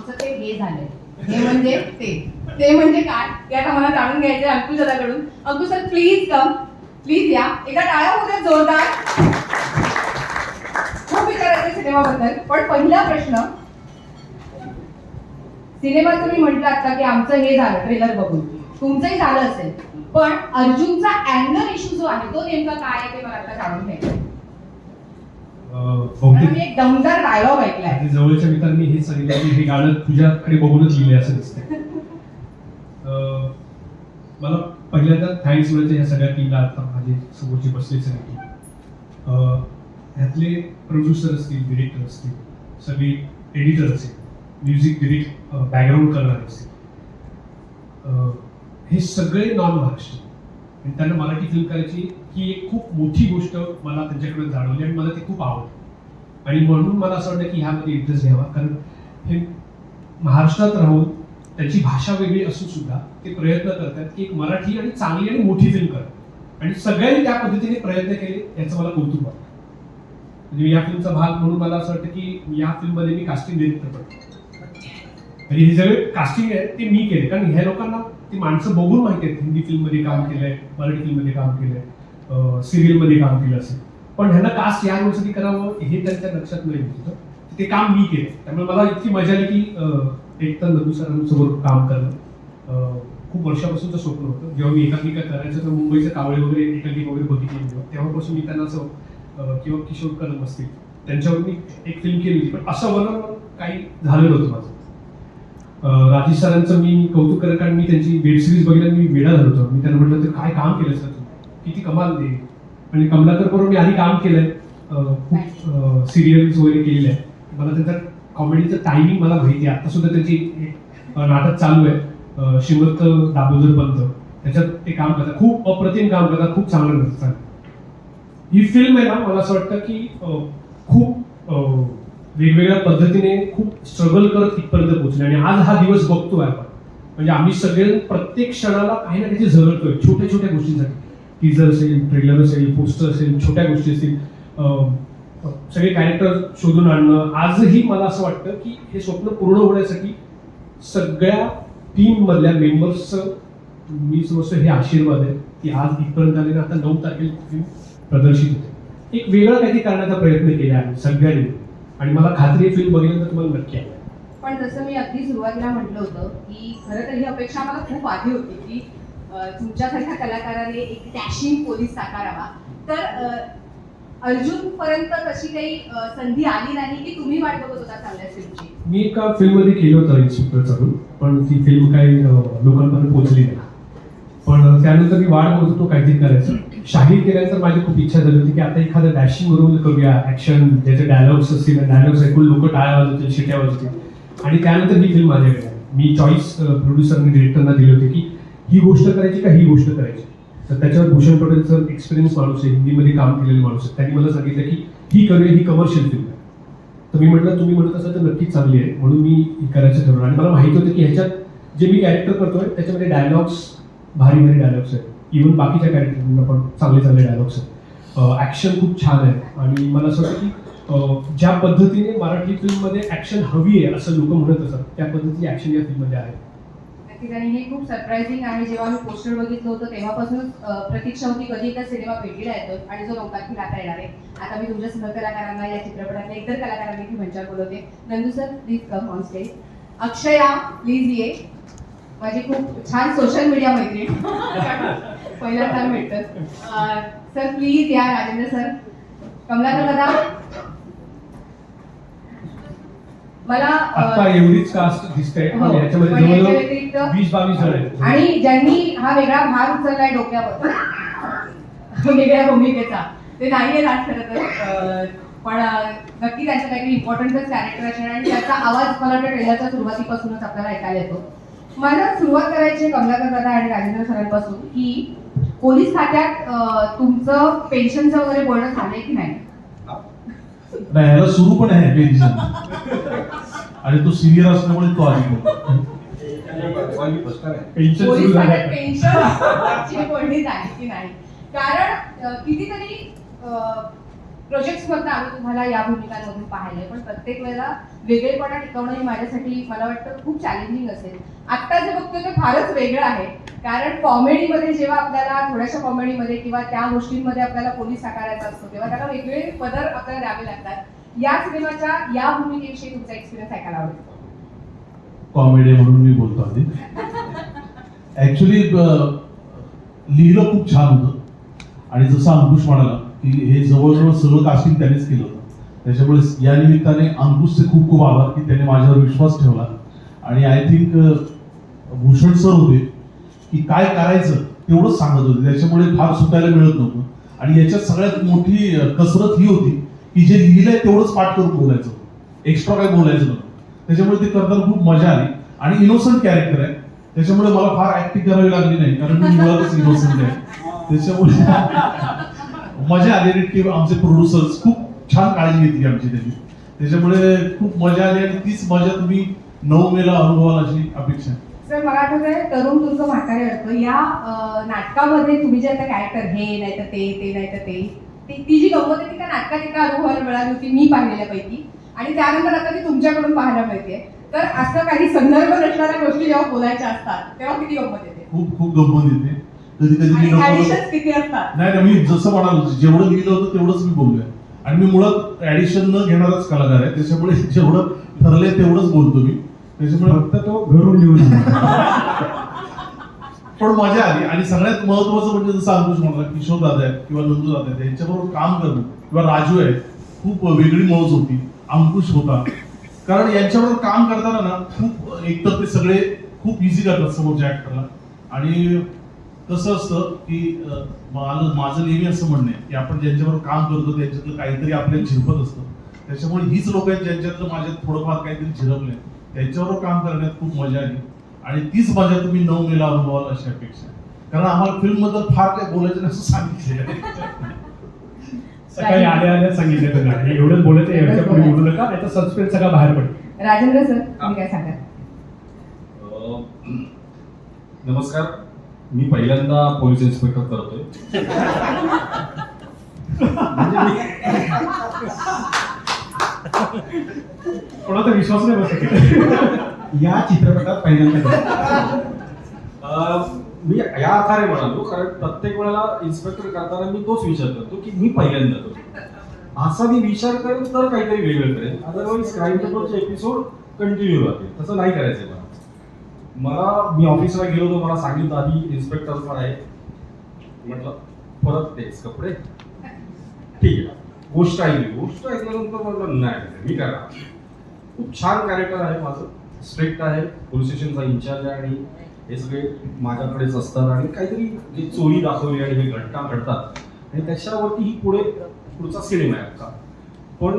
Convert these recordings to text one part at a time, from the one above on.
आमचं ते हे झालंय, हे म्हणजे ते म्हणजे काय ते आता मला जाणून घ्यायचं अंकुश दादाकडून. अंकुश सर प्लीज कम, प्लीज या. एकदा टाळ्या होत्या जोरदार. खूप विचारायचं सिनेमाबद्दल, पण पहिला प्रश्न, सिनेमाचं मी म्हटलं आता की आमचं हे झालं ट्रेलर बघून, तुमचंही झालं असेल, पण अर्जुनचा अँगर इश्यू जो आहे तो नेमका काय आहे ते मला आता जाणून घ्यायचं. मी एक दमदार डायलॉग ऐकलाय. जवळच्या मित्रांनी हेच सांगितलं की हे गाणं तुझ्याकडे बघूनच लिहिले असं दिसतंय. मला पहिल्यांदा थँक्स म्हणायचं ह्या सगळ्या टीमला, आता माझे समोरचे बसले सगळे ह्यातले प्रोड्युसर असतील, डिरेक्टर असतील, सगळे एडिटर असेल, म्युझिक डिरेक्ट बॅकग्राऊंड करणारे असतील, हे सगळे नॉन महाराष्ट्र आणि त्यांना मराठी फिल्म करायची ही एक खूप मोठी गोष्ट मला त्यांच्याकडे जाणवली आणि मला ती खूप आवडते. आणि म्हणून मला असं वाटतं की ह्यामध्ये इंटरेस्ट घ्यावा, कारण हे महाराष्ट्रात राहून त्याची भाषा वेगळी असून सुद्धा ते प्रयत्न करतात की एक मराठी आणि चांगली आणि मोठी फिल्म करतात आणि सगळ्यांनी त्या पद्धतीने प्रयत्न केले याचं मला कौतुक वाटतं. म्हणजे या फिल्मचा भाग म्हणून मला असं वाटतं की या फिल्ममध्ये मी कास्टिंग डिरेक्टर करतो आणि हे सगळे कास्टिंग आहे ते मी केले, कारण ह्या लोकांना ती माणसं बघून माहिती आहेत हिंदी फिल्ममध्ये काम केलंय, मराठी फिल्ममध्ये काम केलंय, सिरियलमध्ये काम केलं असेल, पण ह्यांना कास्ट या रोलसाठी करावं हे त्यांच्या लक्षात नाही होतं. ते काम मी केलं, त्यामुळे मला इतकी मजा आली की एक तर नदू सरांसोबत काम करणं खूप वर्षापासूनचं स्वप्न होतं. जेव्हा मी एकांकिका करायचं तर मुंबईचे कावळे वगैरे एकांकिका वगैरे बघितली, तेव्हापासून मी त्यांना असं किंवा किशोर कदम असतील त्यांच्यावर मी एक फिल्म केली होती, पण असं वरून काही झालं नव्हतं माझं. राजेश सरांचं मी कौतुक करत, कारण मी त्यांची वेब सिरीज बघितलं, मी वेडा झालो होतो. मी त्यांना म्हटलं तर काय काम केलं सर तुम्ही, किती कमाल दे. आणि कमलाकर बरोबर मी आधी काम केलंय, खूप सिरियल्स वगैरे केलेले आहे. मला त्यांचा कॉमेडीचं टायमिंग मला माहिती आहे. आता सुद्धा त्यांची नाटक चालू आहे श्रीमंत दामोदर पंत, त्याच्यात ते काम करतात, खूप अप्रतिम काम करतात, खूप चांगलं करतात. ही फिल्म आहे ना, मला असं वाटतं की खूप वेगवेगळ्या पद्धतीने खूप स्ट्रगल करत इथपर्यंत पोहोचले आणि आज हा दिवस बघतोय आपण. म्हणजे आम्ही सगळे प्रत्येक क्षणाला काही ना काही झगडतोय छोट्या छोट्या गोष्टींसाठी. टीजर असेल, ट्रेलर असेल, पोस्टर असेल, छोट्या गोष्टी असतील, सगळे कॅरेक्टर शोधून आणणं. आजही मला असं वाटतं की हे स्वप्न पूर्ण होण्यासाठी सगळ्या टीम मधल्या मेंबर्सचं मी समजतो हे आशीर्वाद आहे की आज इथपर्यंत आले. आता 9 तारखेला फिल्म प्रदर्शित होते. एक वेगळं काहीतरी करण्याचा प्रयत्न केला आहे सगळ्यांनी आणि मला खात्री आहे फिल्म बघितल्यानंतर तुम्हाला नक्की आहे. पण जसं मी अगदी सुरुवातीला म्हटलं होतं की खरं तर ही अपेक्षा मला खूप आधी होती की तुमच्यासारख्या कलाकाराने एक डॅशिंग पोलीस साकारावा. तर अर्जुन पर्यंत तशी काही संधी आली नाही की तुम्ही वाट बघत होता चांगल्या फिल्मची? मी एका फिल्ममध्ये केलं होतं इन्स्पेक्टर चालून, पण ती फिल्म काही लोकांपर्यंत पोहोचली नाही. पण त्यानंतर मी वाट बघत होतो काहीतरी करायचं. शाहीर केल्यानंतर माझी खूप इच्छा झाली होती की आता एखादं डॅशिंग रोल करूया, ऍक्शन, ज्याचे डायलॉग्स असतील, डायलॉग्स ऐकून लोक टाळ्या वाजवतील, शिट्या वाजवतील. आणि त्यानंतर ही फिल्म माझ्याकडे आहे. मी चॉईस प्रोड्युसरने डिरेक्टरना दिली होती की ही गोष्ट करायची का ही गोष्ट करायची. तर त्याच्यावर भूषण पटेलचं एक्सपिरियन्स माणूस आहे, हिंदीमध्ये काम केलेलं माणूस आहे, त्यांनी मला सांगितलं की ही करूया, ही कमर्शियल फिल्म आहे. तर मी म्हटलं तुम्ही म्हणत असाल तर नक्कीच चांगली आहे, म्हणून मी ही करायचं ठरवलं. आणि मला माहिती होतं की ह्याच्यात जे मी कॅरेक्टर करतोय त्याच्यामध्ये डायलॉग्स भारी भारी डायलॉग्स आहेत. इव्हन बाकीच्या कॅरेक्टरना पण चांगले डायलॉग्स आहेत. ॲक्शन खूप छान आहे आणि मला असं वाटतं की ज्या पद्धतीने मराठी फिल्ममध्ये ॲक्शन हवी आहे असं लोक म्हणत असतात त्या पद्धतीची ॲक्शन या फिल्ममध्ये आहे. आणि हे खूप सरप्राइझिंग आहे. जेव्हा मी पोस्टर बघितलं होतं तेव्हापासूनच प्रतीक्षा होती कधी एकदा सिनेमा भेटीला येतो आणि जो 9 तारखेला आता येणार आहे. आता मी तुमच्या सहकलाकारांना, या चित्रपटातल्या इतर कलाकारांनी ती मंचावर बोलवते. Nandu sir please come on stage. Akshaya please ये. माझी खूप छान सोशल मीडिया मैत्रीण पहिल्यांदा भेटत. सर प्लीज या. राजेंद्र सर, कमलाकर दादा. मला आता एवढीच कास्ट दिसते आणि याच्यामध्ये जवळजवळ 20-22 जण आहेत. आणि ज्यांनी हा वेगळा भार उचललाय डोक्यावर वेगळ्या भूमिकेचा, ते नाहीये राज खरं तर, पण नक्की त्यांचं काहीतरी इम्पॉर्टंटच कॅरेक्टर असणार आणि त्याचा आवाज मला वाटतं ट्रेलरच्या सुरुवातीपासूनच आपल्याला ऐकायला येतो. मला सुरुवात करायची कमलाकर दादा आणि राजेंद्र सरांपासून की पोलीस खात्यात तुमचं पेन्शनचं वगैरे बोलणं झालंय की नाही? नाही, याला सुरू पण आहे पेन्शन आणि तो सिनियर असल्यामुळे तो आधी पोलीस खात्यात पेन्शन बोलणी झाली की नाही? कारण कितीतरी प्रोजेक्ट्समधनं आम्ही तुम्हाला या भूमिकांमधून पाहिलंय, पण प्रत्येक वेळेला वेगळेपणा टिकवणं हे माझ्यासाठी मला वाटतं खूप चॅलेंजिंग असेल. आत्ता जे बघतोय ते फारच वेगळं आहे, कारण कॉमेडीमध्ये जेव्हा आपल्याला थोड्याशा कॉमेडीमध्ये किंवा त्या गोष्टींमध्ये आपल्याला पोलीस साकारायचा असतो तेव्हा त्याला वेगळे पदर आपल्याला द्यावे लागतात. या सिनेमाच्या या भूमिकेविषयी तुमचा एक्सपिरियन्स ऐकायला आवडेल. कॉमेडी म्हणून मी बोलतो आधी. ऍक्च्युली लिहिलं खूप छान होतं आणि जसं अंकुश म्हणाला की हे जवळजवळ सगळं कास्टिंग त्यानेच केलं होतं. त्याच्यामुळे या निमित्ताने अंकुशचे खूप खूप आभार की त्याने माझ्यावर विश्वास ठेवला. आणि आय थिंक भूषण सर होते की काय करायचं तेवढंच सांगत होते, त्याच्यामुळे फार सुटायला मिळत नव्हतं. आणि याच्यात सगळ्यात मोठी कसरत ही होती की जे लिहिलंय तेवढंच पाठ करून बोलायचं होतं, एक्स्ट्रा काय बोलायचं नव्हतं. त्याच्यामुळे ते करताना खूप मजा आली. आणि इनोसंट कॅरेक्टर आहे, त्याच्यामुळे मला फार ऍक्टिंग करावी लागली नाही, कारण मी मुळातच इनोसंट आहे. त्याच्यामुळे मजा आली. आणि आमचे प्रोड्युसर्स खूप छान काळजी घेतली आमची त्यांनी, त्याच्यामुळे खूप मजा आली. आणि तीच मजा तुम्ही 9 मेला अनुभवाल अशी अपेक्षा आहे. सर मला आठवतंय तरुण तुर्क म्हातारे वाटतं या नाटकामध्ये तुम्ही जे आता कॅरेक्टर हे नाही तर ते नाही तर ती जी गंमत आहे ती त्या नाटकात एका अनुभवाला मिळाली होती मी पाहिलेल्यापैकी, आणि त्यानंतर आता ती तुमच्याकडून पाहायला मिळते. तर असं काही संदर्भ नसणाऱ्या गोष्टी जेव्हा बोलायच्या असतात तेव्हा किती गंमत येते. खूप खूप गंमत येते. कधी कधी मी ऍडिशन्स किती असतात. नाही मी जसं म्हणालो जेवढं लिहिलं होतं तेवढंच मी बोललोय. आणि मी मुळात ऍडिशन न घेणाराच कलाकार आहे, त्याच्यामुळे जेवढं ठरलंय तेवढंच बोलतो मी. त्याच्यामुळे फक्त तो घरून लिहून पण मजा आली. आणि सगळ्यात महत्वाचं म्हणजे जसं अंकुश म्हणाला, किशोर दादा आहेत किंवा नंदू दादा आहेत यांच्याबरोबर काम करणं किंवा राजू आहे, खूप वेगळी मौज होती. अंकुश होता, कारण यांच्याबरोबर काम करताना ना खूप एकतर ते सगळे खूप इझी करतात समोरच्या ऍक्टरला. आणि कसं असतं की माझं नेहमी असं म्हणणं आहे की आपण ज्यांच्याबरोबर काम करतो त्यांच्यातलं काहीतरी आपल्याला झिरपत असतं. त्याच्यामुळे हीच लोक आहेत ज्यांच्यातलं माझ्यात थोडंफार काहीतरी झिरपलंय, त्यांच्याबरोबर काम करण्यात खूप मजा आली. आणि तीच मजा तुम्ही 9 मेला अनुभवाल अशी अपेक्षा आहे, कारण आम्हाला फिल्म बद्दल फार काही बोलायचं नाही असं सांगितलेलं आहे. सकाळी आल्या सांगितलं त्यांना हे एवढंच बोलायचं, याच्या पुढे बोलू नका, याचा सस्पेन्स सगळा बाहेर पडेल. राजेंद्र सर तुम्ही काय सांगाल. नमस्कार, मी पहिल्यांदा पोलीस इन्स्पेक्टर करतोय. कोणाचा विश्वास नाही बसत या चित्रपटात पहिल्यांदा मी या आधारे म्हणालो, कारण प्रत्येक वेळेला इन्स्पेक्टर करताना मी तोच विचार करतो की मी पहिल्यांदा करतो. असा मी विचार करेन तर काहीतरी वेगळं करेन, अदरवाईज क्राईम पेट्रोलचे एपिसोड कंटिन्यू राहतील. तसं नाही करायचंय मला. मी ऑफिसला गेलो तर मला सांगितलं आधी इन्स्पेक्टर पण आहे, म्हटलं परत तेच कपडे, ठीक आहे. गोष्ट ऐकल्यानंतर म्हटलं नाही मी करा. खूप छान कॅरेक्टर आहे माझं, स्ट्रिक्ट आहे, पोलीस स्टेशनचा इन्चार्ज आहे आणि हे सगळे माझ्याकडेच असतात. आणि काहीतरी जी चोरी दाखवली आणि हे घटना घडतात आणि त्याच्यावरती ही पुढचा सिनेमा आहे का. पण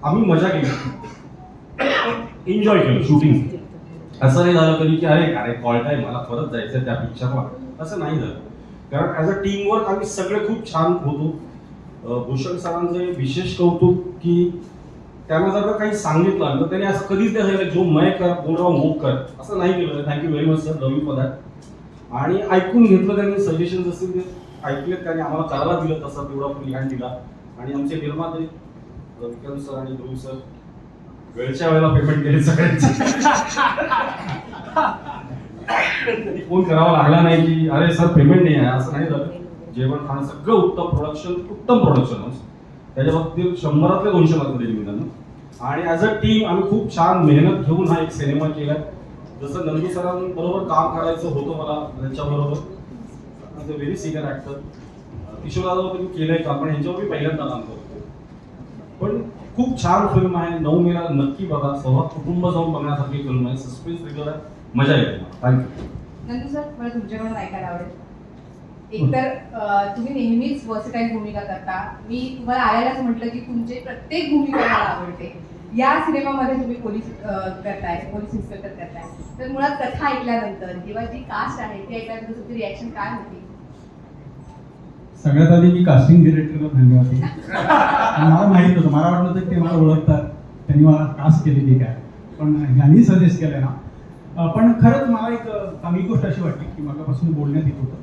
आम्ही मजा केली, एन्जॉय केलं शूटिंग. असं नाही झालं कधी की अरे कॉल टाईम मला परत जायचं त्या पिक्चरला, असं नाही झालं. कारण ॲज अ टीम वर्क आम्ही सगळे खूप छान होतो. भूषण सरांचे विशेष कौतुक की त्यांना जर काही सांगितलं तर त्यांनी असं कधीच नाही सांगितलं जो मैं कर बोल रहा हूं वो कर, असं नाही केलं. Thank you very much sir, love you for that. आणि ऐकून घेतलं त्यांनी, सजेशन असतील ते ऐकलेत त्यांनी, आम्हाला करायला दिलं तसं तेवढा फ्री हँड दिला. आणि आमचे निर्माते विक्रम सर आणि ध्रुव सर वेळच्या वेळेला पेमेंट केले सगळ्यांचे. फोन करावा लागला नाही की अरे सर पेमेंट नाही आहे, असं नाही झालं. जेवण खाणं सगळं उत्तम प्रोडक्शन त्याच्या बाबतीत 100 मध्ये 200 मार्क दिले मी त्यांना. आणि ॲज अ टीम आम्ही खूप छान मेहनत घेऊन हा एक सिनेमा केला. जसं नंदू सरांबरोबर काम करायचं होतं मला त्यांच्याबरोबर, व्हेरी सिनियर ऍक्टर. किशोरदादावर मी केलंय काम, पण ह्यांच्यावर मी पहिल्यांदा काम करतो. पण खूप छान फिल्म आहे, 9 मेला नक्की बघा. सौहार्द कुटुंब जाऊन बघण्यासारखी फिल्म आहे, सस्पेन्स थ्रिलर आहे, मजा येते. थँक्यू. नंदू सर मला तुमच्याकडून ऐकायला आवडेल. एकतर तुम्ही नेहमीच वर्सेटाईल भूमिका करता. मी तुम्हाला आल्यालाच म्हटलं की तुमची प्रत्येक भूमिका मला आवडते. या सिनेमामध्ये तुम्ही पोलीस इन्स्पेक्टर करताय, तर मुळात कथा ऐकल्यानंतर किंवा जी कास्ट आहे ती ऐकल्यानंतर तुमची रिॲक्शन काय होती. सगळ्यात आधी मी कास्टिंग डिरेक्टरला धन्यवाद देईन. मला माहित होतं, मला वाटलं होतं की ते मला ओळखतात, त्यांनी मला कास्ट केलेली काय, पण ह्यांनी सजेस्ट केलं ना. पण खरंच मला एक चांगली गोष्ट अशी वाटली की मगापासून बोलण्यात येत होतं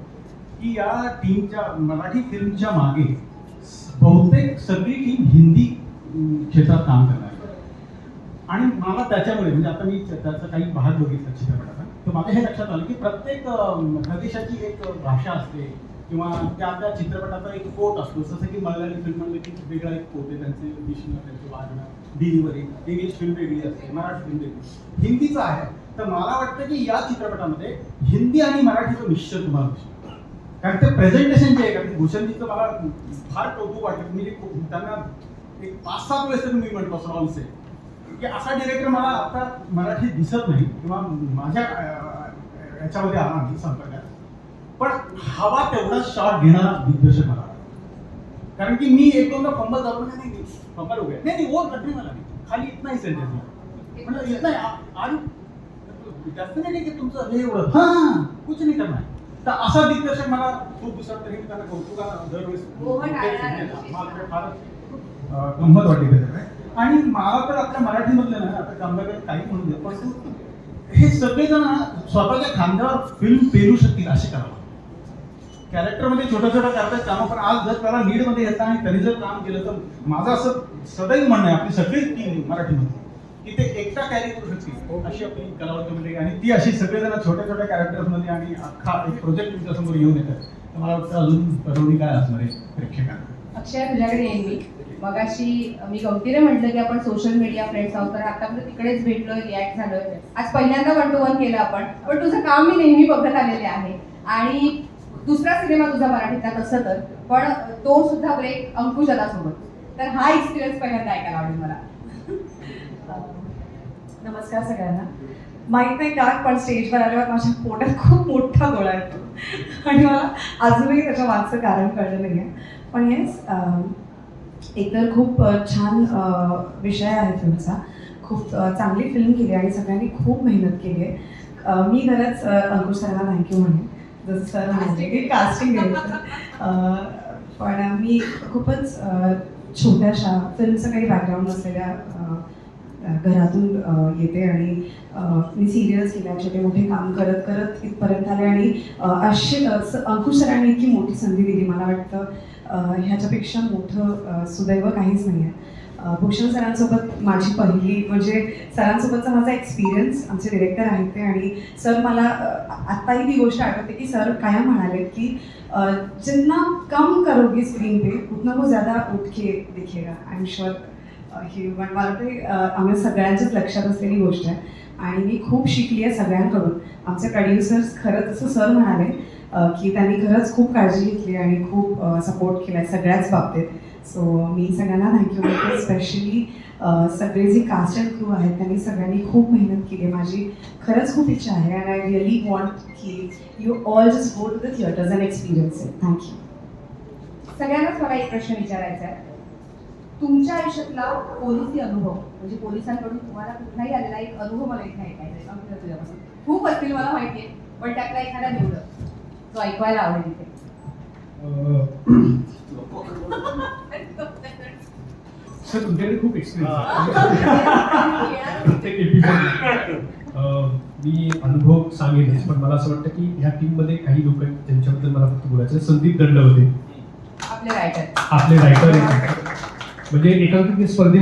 की या टीमच्या मराठी फिल्मच्या मागे बहुतेक सगळी टीम हिंदी क्षेत्रात काम करणार आहे. आणि मला त्याच्यामुळे म्हणजे आता मी त्याचा काही भाग बघितला चित्रपटाचा, तर माझ्या हे लक्षात आलं की प्रत्येक प्रदेशाची एक भाषा असते किंवा त्या चित्रपटाचा एक कोट असतो. जसं की मल्याळी फिल्ममध्ये की वेगळा एक कोट आहे, त्यांचे दिसणं, त्यांचं वागणं, डिलिव्हरी. इंग्लिश फिल्म वेगळी असते, मराठी फिल्म वेगळी, हिंदीचं आहे. तर मला वाटतं की या चित्रपटामध्ये हिंदी आणि मराठीचं मिश्रण तुम्हाला दिसतं. कारण ते प्रेझेंटेशन जे आहे का, भूषणजीचं मला फार कौतुक वाटतं. मी त्यांना एक 5-7 वेळेस तरी मी म्हटलो असं ऑलसे की असा डिरेक्टर मला आता मराठीत दिसत नाही किंवा माझ्या याच्यामध्ये आला नाही संपर्कात, पण हवा तेवढा शॉट घेणारा दिग्दर्शक मला वाटतं. कारण की मी एक दोनदा फंबल झालो नाही फंबल हो गया नाही वो कटरी मला नाही खाली इतना ही सेंटेन्स मतलब इतना आणि जास्त नाही की तुमचं हे एवढं हां कुछ नाही करणार. तर असा दिग्दर्शक मला खूप दिसत तरी त्यांना कौतुका दरवेळेस मला फार गंमत वाटली त्याच्याकडे. आणि मला तर आपल्या मराठीमधले ना आता कामगार काही म्हणून देत, पण हे सगळेजण स्वतःच्या खांद्यावर फिल्म पेरू शकतील असे करावं. कॅरेक्टरमध्ये छोटं छोटं करतात कामं, पण आज जर त्याला लीडमध्ये येतं आणि त्यांनी जर काम केलं तर माझं असं सदैव म्हणणं आहे आपली सगळीच टीम मराठीमध्ये की ते एकटा कॅरी करू शकतील अशी आपली कलावंत मंडळी. आणि ती अशी सगळेजण छोट्या छोट्या कॅरेक्टर्समध्ये आणि अख्खा एक प्रोजेक्ट तुमच्यासमोर येऊन येतात. तर मला वाटतं अजून परवणी काय असणार आहे प्रेक्षकांना. अक्षय तुझ्याकडे येईन मी. मगाशी मी गमतीने म्हटलं की आपण सोशल मीडिया फ्रेंड्स आहोत, तर आता आपण तिकडेच भेटलोय, रिॲक्ट झालोय. आज पहिल्यांदा 1 to 1 केलं आपण, पण तुझं काम मी नेहमी बघत आलेले आहे. आणि दुसरा सिनेमा तुझा मराठीतला तसं तर, पण तो सुद्धा ब्रेक अंकुश दादासोबत. तर हा एक्सपिरियन्स पहिल्यांदा ऐकायला आवडेल मला. नमस्कार सगळ्यांना. माहित नाही का, पण स्टेजवर आल्यावर माझ्या पोटात खूप मोठा गोळा येतो आणि मला अजूनही त्याच्या मागचं कारण कळलं नाही आहे. पण येस, एकतर खूप छान विषय आहे फिल्मचा. खूप चांगली फिल्म केली आणि सगळ्यांनी खूप मेहनत केली आहे. मी खरंच अंकुश सरांना थँक्यू म्हणेन, जसं सर म्हणाले की कास्टिंग घ्यायचं. पण मी खूपच छोट्याशा फिल्मचं काही बॅकग्राऊंड नसलेल्या घरातून येते आणि मी सिरियल्स केल्या, छोटे मोठे काम करत करत इथपर्यंत आले. आणि अशी अंकुश सरांनी इतकी मोठी संधी दिली, मला वाटतं ह्याच्यापेक्षा मोठं सुदैव काहीच नाही आहे. भूषण सरांसोबत माझी पहिली म्हणजे सरांसोबतचा माझा एक्सपिरियन्स, आमचे डिरेक्टर आहेत ते. आणि सर मला आत्ताही ती गोष्ट आठवते की सर कायम म्हणाले की जितना कम करोगे स्क्रीन पे उतना वो ज़्यादा उठ के दिखेगा. आय एम शुअर ही मला ते आम्ही सगळ्यांच्याच लक्षात असलेली गोष्ट आहे. आणि मी खूप शिकली आहे सगळ्यांकडून. आमचे प्रोड्युसर्स खरंच असं सर म्हणाले की त्यांनी खरंच खूप काळजी घेतली आणि खूप सपोर्ट केला आहे सगळ्याच बाबतीत. सो मी सगळ्यांना थँक्यू म्हणते. स्पेशली सगळे जे कास्ट अँड क्रू आहेत त्यांनी सगळ्यांनी खूप मेहनत केली आहे. माझी खरंच खूप इच्छा आहे अँड आय रिअली वॉन्ट की you all just go to the theatres and experience it. Thank you. सगळ्यांनाच मला एक प्रश्न विचारायचा आहे. तुमच्या आयुष्यातला पोलिसी अनुभव म्हणजे पोलिसांकडून तुम्हाला कुठलाही आलेला एक अनुभव मला इथे ऐकायचा आहे. अगदी तुझ्यापासून खूप असतील मला माहिती आहे, पण त्यातला एखादा निवड जो ऐकवायला आवडेल इथे. सर तुमच्याकडे खूप एक्सपिरियन्स आहे प्रत्येक एपिसोड. मी अनुभव सांगेनच, पण मला असं वाटतं की ह्या टीममध्ये काही लोक आहेत त्यांच्याबद्दल मला फक्त बोलायचं. संदीप दंड होते आपले रायटर, आपले रायटर म्हणजे एकांकिका स्पर्धेमध्ये